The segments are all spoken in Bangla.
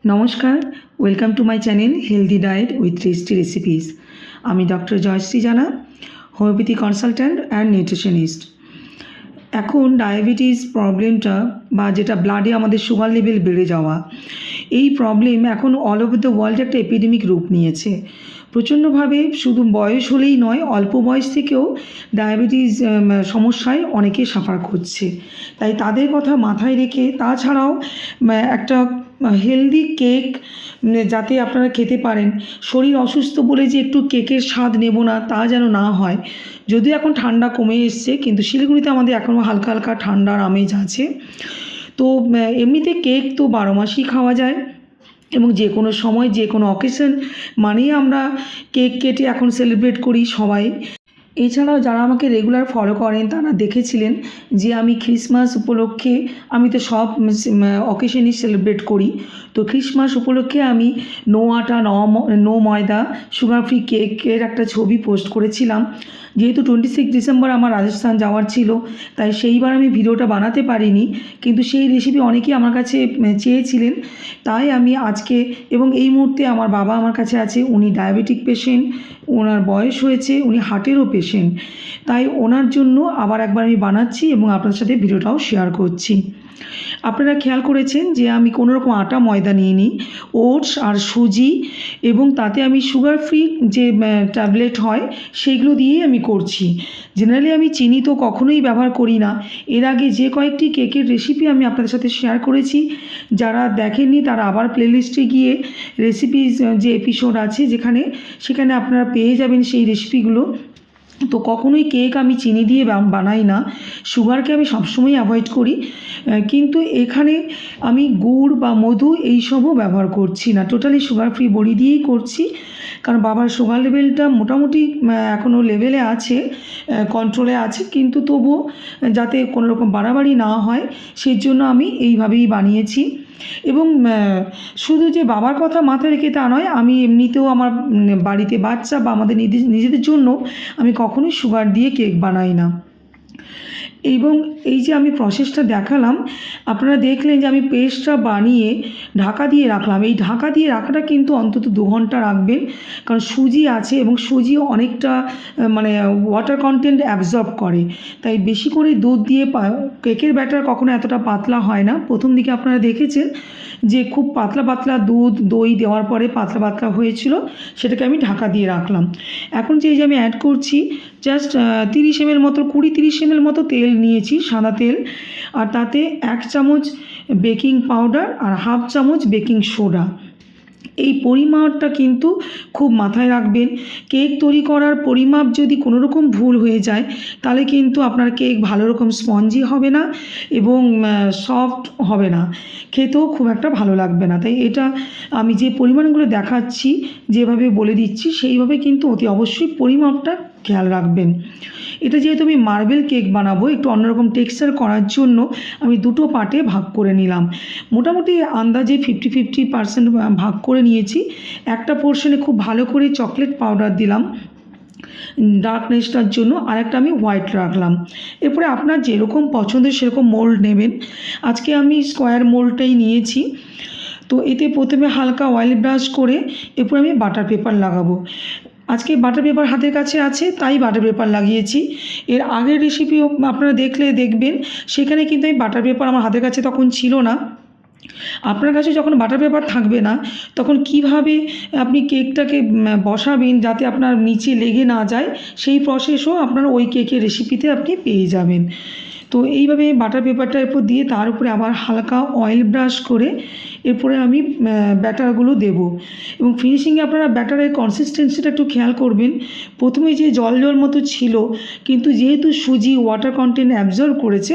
নমস্কার, welcome to my channel healthy diet with tasty recipes. আমি ডক্টর জয়শ্রী জানা, হোমিওপ্যাথি কনসালট্যান্ট অ্যান্ড নিউট্রিশনিস্ট। এখন ডায়াবেটিস প্রবলেমটা বা যেটা ব্লাডে আমাদের সুগার লেভেল বেড়ে যাওয়া, এই প্রবলেম এখন অল ওভার দ্য ওয়ার্ল্ড একটা এপিডেমিক রূপ নিয়েছে প্রচণ্ডভাবে। শুধু বয়স হলেই নয়, অল্প বয়স থেকেও ডায়াবেটিস সমস্যায় অনেকে সাফার করছে। তাই তাদের কথা মাথায় রেখে, তাছাড়াও একটা হেলদি কেক যাতে আপনারা খেতে পারেন, শরীর অসুস্থ বলে যে একটু কেকের স্বাদ নেব না তা যেন না হয়। যদিও এখন ঠান্ডা কমে এসছে, কিন্তু শিলিগুড়িতে আমাদের এখনও হালকা হালকা ঠান্ডার আমেজ আছে। তো এমনিতে কেক তো 12 মাসই খাওয়া যায় এবং যে কোনো সময় যে কোনো অকেশন মানেই আমরা কেক কেটে এখন সেলিব্রেট করি সবাই। এছাড়াও যারা আমাকে রেগুলার ফলো করেন তারা দেখেছিলেন যে আমি ক্রিসমাস উপলক্ষে, আমি তো সব অকেশনই সেলিব্রেট করি, তো ক্রিসমাস উপলক্ষে আমি নো আটা নো ময়দা সুগার ফ্রি কেকের একটা ছবি পোস্ট করেছিলাম। যেহেতু 26 ডিসেম্বর আমার রাজস্থান যাওয়ার ছিল, তাই সেইবার আমি ভিডিওটা বানাতে পারিনি, কিন্তু সেই রেসিপি অনেকেই আমার কাছে চেয়েছিলেন। তাই আমি আজকে, এবং এই মুহূর্তে আমার বাবা আমার কাছে আছে, উনি ডায়াবেটিক পেশেন্ট, ওনার বয়স হয়েছে, উনি হার্টেরও পেশেন্ট, তাই ওনার জন্য আবার একবার আমি বানাচ্ছি এবং আপনার সাথে ভিডিওটাও শেয়ার করছি। আপনারা খেয়াল করেছেন যে আমি কোনো রকম আটা ময়দা নিইনি, ওটস আর সুজি, এবং তাতে আমি সুগার ফ্রি যে ট্যাবলেট হয় সেইগুলো দিয়েই আমি করছি। জেনারেলি আমি চিনি তো কখনোই ব্যবহার করি না। এর আগে যে কয়েকটি কেকের রেসিপি আমি আপনাদের সাথে শেয়ার করেছি, যারা দেখেননি তারা আবার প্লেলিস্টে গিয়ে রেসিপিস যে এপিসোড আছে সেখানে আপনারা পেয়ে যাবেন সেই রেসিপিগুলো। তো কখনোই কেক আমি চিনি দিয়ে বানাই না, সুগারকে আমি সবসময় অ্যাভয়েড করি, কিন্তু এখানে আমি গুড় বা মধু এইসবও ব্যবহার করছি না, টোটালি সুগার ফ্রি বড়ি দিয়েই করছি। কারণ বাবার সুগার লেভেলটা মোটামুটি এখনও লেভেলে আছে, কন্ট্রোলে আছে, কিন্তু তবুও যাতে কোনো রকম বাড়াবাড়ি না হয় সেই জন্য আমি এইভাবেই বানিয়েছি। এবং শুধু যে বাবার কথা মাথায় রেখে তা নয়, আমি এমনিতেও আমার বাড়িতে বাচ্চা বা আমাদের নিজেদের জন্য আমি কখনোই সুগার দিয়ে কেক বানাই না। এবং এই যে আমি প্রসেসটা দেখালাম, আপনারা দেখলেন যে আমি পেস্টটা বানিয়ে ঢাকা দিয়ে রাখলাম। এই ঢাকা দিয়ে রাখাটা কিন্তু অন্তত 2 ঘন্টা রাখবেন, কারণ সুজি আছে এবং সুজিও অনেকটা ওয়াটার কন্টেন্ট অ্যাবজর্ব করে। তাই বেশি করে দুধ দিয়ে কেকের ব্যাটার কখনো এতটা পাতলা হয় না। প্রথম দিকে আপনারা দেখেছেন যে খুব পাতলা পাতলা দুধ দই দেওয়ার পরে পাতলা পাতলা হয়েছিল, সেটাকে আমি ঢাকা দিয়ে রাখলাম। এখন যে আমি অ্যাড করছি জাস্ট 30 ml মতো, 20-30 ml মতো তেল নিয়েছি, সাদা তেল, আর তাতে 1 চামচ বেকিং পাউডার আর 1/2 চামচ বেকিং সোডা। এই পরিমাপটা কিন্তু খুব মাথায় রাখবেন। কেক তৈরি করার পরিমাপ যদি কোনো রকম ভুল হয়ে যায় তাহলে কিন্তু আপনার কেক ভালো রকম স্পঞ্জি হবে না এবং সফট হবে না, খেতেও খুব একটা ভালো লাগবে না। তাই এটা আমি যে পরিমাণগুলো দেখাচ্ছি, যেভাবে বলে দিচ্ছি, সেইভাবে কিন্তু অতি অবশ্যই পরিমাপটা খেয়াল রাখবেন। এটা যেহেতু আমি মার্বেল কেক বানাবো, একটু অন্যরকম টেক্সচার করার জন্য আমি দুটো পার্টে ভাগ করে নিলাম। মোটামুটি আন্দাজে 50-50% ভাগ করে নিয়েছি। একটা পোর্শনে খুব ভালো করে চকলেট পাউডার দিলাম ডার্কনেসটার জন্য, আর একটা আমি হোয়াইট রাখলাম। এরপরে আপনার যেরকম পছন্দ সেরকম মোল্ড নেবেন। আজকে আমি স্কোয়ার মোল্ডটাই নিয়েছি। তো এতে প্রথমে হালকা অয়েল ব্রাশ করে এরপর আমি বাটার পেপার লাগাবো। আজকে বাটার পেপার হাতের কাছে আছে তাই বাটার পেপার লাগিয়েছি। এর আগের রেসিপিও আপনারা দেখবেন, সেখানে কিন্তু আমি বাটার পেপার আমার হাতের কাছে তখন ছিল না। আপনার কাছে যখন বাটার পেপার থাকবে না, তখন কিভাবে আপনি কেকটাকে বসাবেন যাতে আপনার নিচে লেগে না যায়, সেই প্রসেসও আপনার ওই কেকের রেসিপিতে আপনি পেয়ে যাবেন। তো এইভাবে বাটার পেপারটার উপর দিয়ে তার উপরে আবার হালকা অয়েল ব্রাশ করে এরপরে আমি ব্যাটারগুলো দেব। এবং ফিনিশিংয়ে আপনারা ব্যাটারের কনসিস্টেন্সিটা একটু খেয়াল করবেন। প্রথমে যে জল জল মতো ছিল, কিন্তু যেহেতু সুজি ওয়াটার কন্টেন্ট অ্যাবজর্ব করেছে,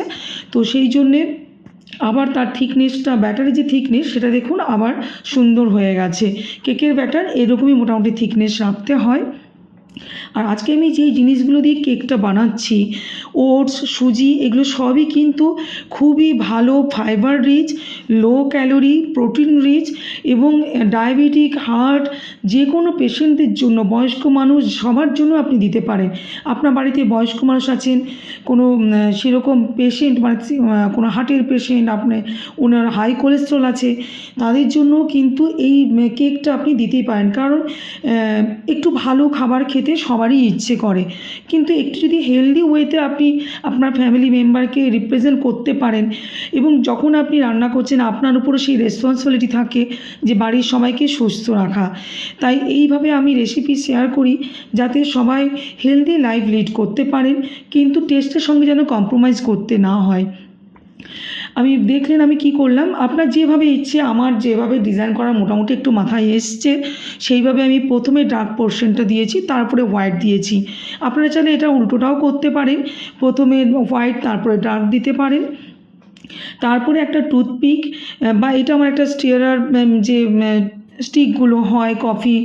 তো সেই জন্যে আবার তার থিকনেসটা, ব্যাটারের যে থিকনেস সেটা দেখুন আবার সুন্দর হয়ে গেছে। কেকের ব্যাটার এরকমই মোটামুটি থিকনেস রাখতে হয়। আর আজকে আমি যেই জিনিসগুলো দিয়ে কেকটা বানাচ্ছি, ওটস, সুজি, এগুলো সবই কিন্তু খুবই ভালো, fibre rich, low calorie, protein rich এবং ডায়াবেটিক, হার্ট, যে কোনো পেশেন্টদের জন্য, বয়স্ক মানুষ সবার জন্য আপনি দিতে পারেন। আপনার বাড়িতে বয়স্ক মানুষ আছেন, কোনো সেরকম পেশেন্ট মানে কোনো হার্টের পেশেন্ট, ওনার হাই কোলেস্ট্রল আছে, তাদের জন্য কিন্তু এই কেকটা আপনি দিতেই পারেন। কারণ একটু ভালো খাবার খেতে সবারই ইচ্ছে করে, কিন্তু একটু যদি হেলদি ওয়েতে আপনি আপনার ফ্যামিলি মেম্বারকে রিপ্রেজেন্ট করতে পারেন এবং যখন আপনি রান্না করছেন আপনার উপরও সেই রেসপন্সিবিলিটি থাকে যে বাড়ির সবাইকে সুস্থ রাখা। তাই এইভাবে আমি রেসিপি শেয়ার করি যাতে সবাই হেলদি লাইফ লিড করতে পারেন, কিন্তু টেস্টের সঙ্গে যেন কম্প্রোমাইজ করতে না হয়। আমি দেখলেন আমি কি করলাম, আপনার যেভাবে ইচ্ছে, আমার যেভাবে ডিজাইন করা মোটামুটি একটু মাথায় এসছে সেইভাবে আমি প্রথমে ডার্ক পোর্শনটা দিয়েছি, তারপরে হোয়াইট দিয়েছি। আপনারা চাইলে এটা উল্টোটাও করতে পারেন, প্রথমে হোয়াইট তারপরে ডার্ক দিতে পারেন। তারপরে একটা টুথপিক বা এটা আমার একটা স্টিয়ারার যে স্টিকগুলো হয় কফি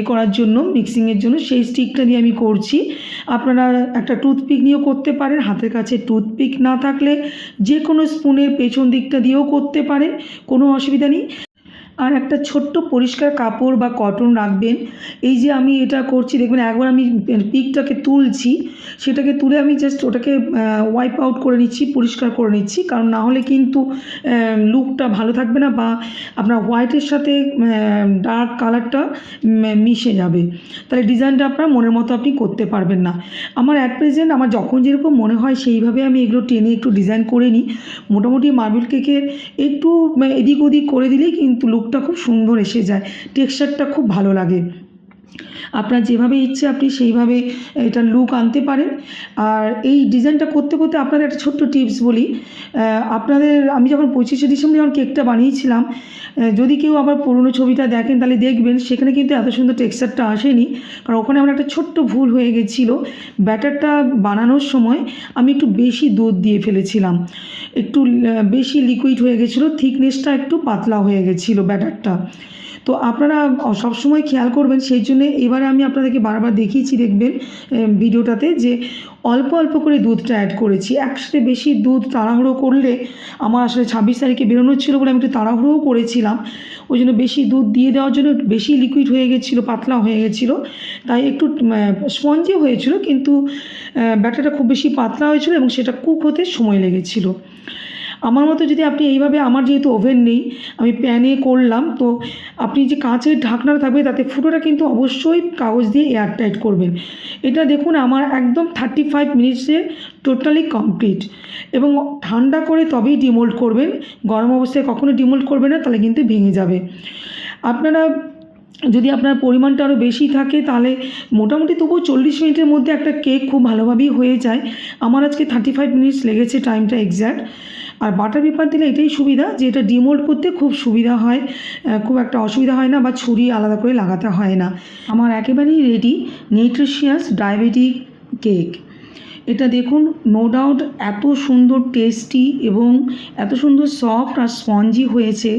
করার জন্য, মিক্সিংয়ের জন্য, সেই স্টিকটা দিয়ে আমি করছি। আপনারা একটা টুথপিক নিয়েও করতে পারেন, হাতের কাছে টুথপিক না থাকলে যে কোনো স্পুনের পেছন দিকটা দিয়েও করতে পারেন, কোনো অসুবিধা নেই। আর একটা ছোট্ট পরিষ্কার কাপড় বা কটন রাখবেন। এই যে আমি এটা করছি দেখবেন, একবার আমি পিকটাকে তুলছি, সেটাকে তুলে আমি জাস্ট ওটাকে ওয়াইপ আউট করে নিচ্ছি, পরিষ্কার করে নিচ্ছি, কারণ না হলে কিন্তু লুকটা ভালো থাকবে না বা আপনার হোয়াইটের সাথে ডার্ক কালারটা মিশে যাবে, তাহলে ডিজাইনটা আপনার মনের মতো আপনি করতে পারবেন না। আমার অ্যাট প্রেজেন্ট আমার যখন যেরকম মনে হয় সেইভাবে আমি এগুলো টেনে একটু ডিজাইন করে নিই। মোটামুটি মার্বেল কেকের একটু এদিক ওদিক করে দিলেই কিন্তু লুকটা খুব সুন্দর এসে যায়, টেক্সচারটা খুব ভালো লাগে। আপনার যেভাবে ইচ্ছে আপনি সেইভাবে এটার লুক আনতে পারেন। আর এই ডিজাইনটা করতে করতে আপনাদের একটা ছোট্ট টিপস বলি, আপনাদের আমি যখন 25শে ডিসেম্বর যখন কেকটা বানিয়েছিলাম, যদি কেউ আবার পুরনো ছবিটা দেখেন তাহলে দেখবেন সেখানে কিন্তু এত সুন্দর টেক্সচারটা আসেনি, কারণ ওখানে আমার একটা ছোট্ট ভুল হয়ে গেছিলো। ব্যাটারটা বানানোর সময় আমি একটু বেশি দুধ দিয়ে ফেলেছিলাম, একটু বেশি লিকুইড হয়ে গেছিলো, থিকনেসটা একটু পাতলা হয়ে গেছিলো ব্যাটারটা। তো আপনারা সবসময় খেয়াল করবেন, সেই জন্যে এবারে আমি আপনাদেরকে বারবার দেখিয়েছি, দেখবেন ভিডিওটাতে যে অল্প অল্প করে দুধটা অ্যাড করেছি। একসাথে বেশি দুধ তাড়াহুড়ো করলে, আমার আসলে 26 তারিখে বেরোনোর ছিল বলে আমি একটু তাড়াহুড়োও করেছিলাম, ওই জন্য বেশি দুধ দিয়ে দেওয়ার জন্য বেশি লিকুইড হয়ে গেছিলো, পাতলা হয়ে গেছিলো, তাই একটু স্পঞ্জি হয়েছিল, কিন্তু ব্যাটারটা খুব বেশি পাতলা হয়েছিল এবং সেটা কুক হতে সময় লেগেছিলো। আমার মতো যদি আপনি এইভাবে, আমার যেহেতু ওভেন নেই আমি প্যানে করলাম, তো আপনি যে কাঁচের ঢাকনা থাকবে তাতে ফুটোটা কিন্তু অবশ্যই কাগজ দিয়ে এয়ারটাইট করবেন। এটা দেখুন আমার একদম 35 মিনিটসে টোটালি কমপ্লিট, এবং ঠান্ডা করে তবেই ডিমোল্ড করবেন, গরম অবস্থায় কখনো ডিমোল্ড করবে না, তাহলে কিন্তু ভেঙে যাবে। আপনারা যদি আপনার পরিমাণটা আরও বেশি থাকে তাহলে মোটামুটি তবুও 40 মিনিটের মধ্যে একটা কেক খুব ভালোভাবেই হয়ে যায়। আমার আজকে 35 মিনিটস লেগেছে, টাইমটা এক্স্যাক্ট। আর বাটার পেপার দিলে এটাই সুবিধা যে এটা ডিমোল্ড করতে খুব সুবিধা হয়, খুব একটা অসুবিধা হয় না, বা ছুরি আলাদা করে লাগাতে হয় না। আমার একেবারেই রেডি নিউট্রিশিয়াস ডায়াবেটিক কেক। এটা দেখুন, নো ডাউট এত সুন্দর টেস্টি এবং এত সুন্দর সফট আর স্পঞ্জি হয়েছে।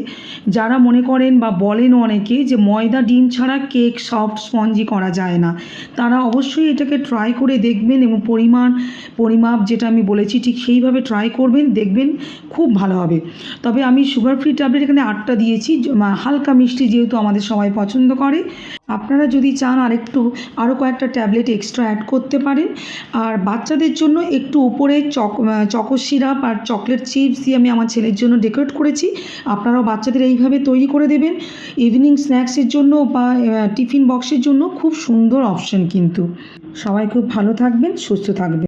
যারা মনে করেন বা বলেন অনেকে যে ময়দা ডিম ছাড়া কেক সফট স্পঞ্জি করা যায় না, তারা অবশ্যই এটাকে ট্রাই করে দেখবেন এবং পরিমাপ যেটা আমি বলেছি ঠিক সেইভাবে ট্রাই করবেন, দেখবেন খুব ভালো হবে। তবে আমি সুগার ফ্রি ট্যাবলেট এখানে 8টা দিয়েছি, হালকা মিষ্টি যেহেতু আমাদের সবাই পছন্দ করে। আপনারা যদি চান আরও কয়েকটা ট্যাবলেট এক্সট্রা অ্যাড করতে পারেন। আর বাচ্চাদের জন্য একটু উপরে চকো সিরাপ আর চকলেট চিপস দিয়ে আমি আমার ছেলের জন্য ডেকোরেট করেছি। আপনারাও বাচ্চাদের এইভাবে তৈরি করে দেবেন, ইভিনিং স্ন্যাক্সের জন্য বা টিফিন বক্সের জন্য খুব সুন্দর অপশন। কিন্তু সবাই খুব ভালো থাকবেন, সুস্থ থাকবেন।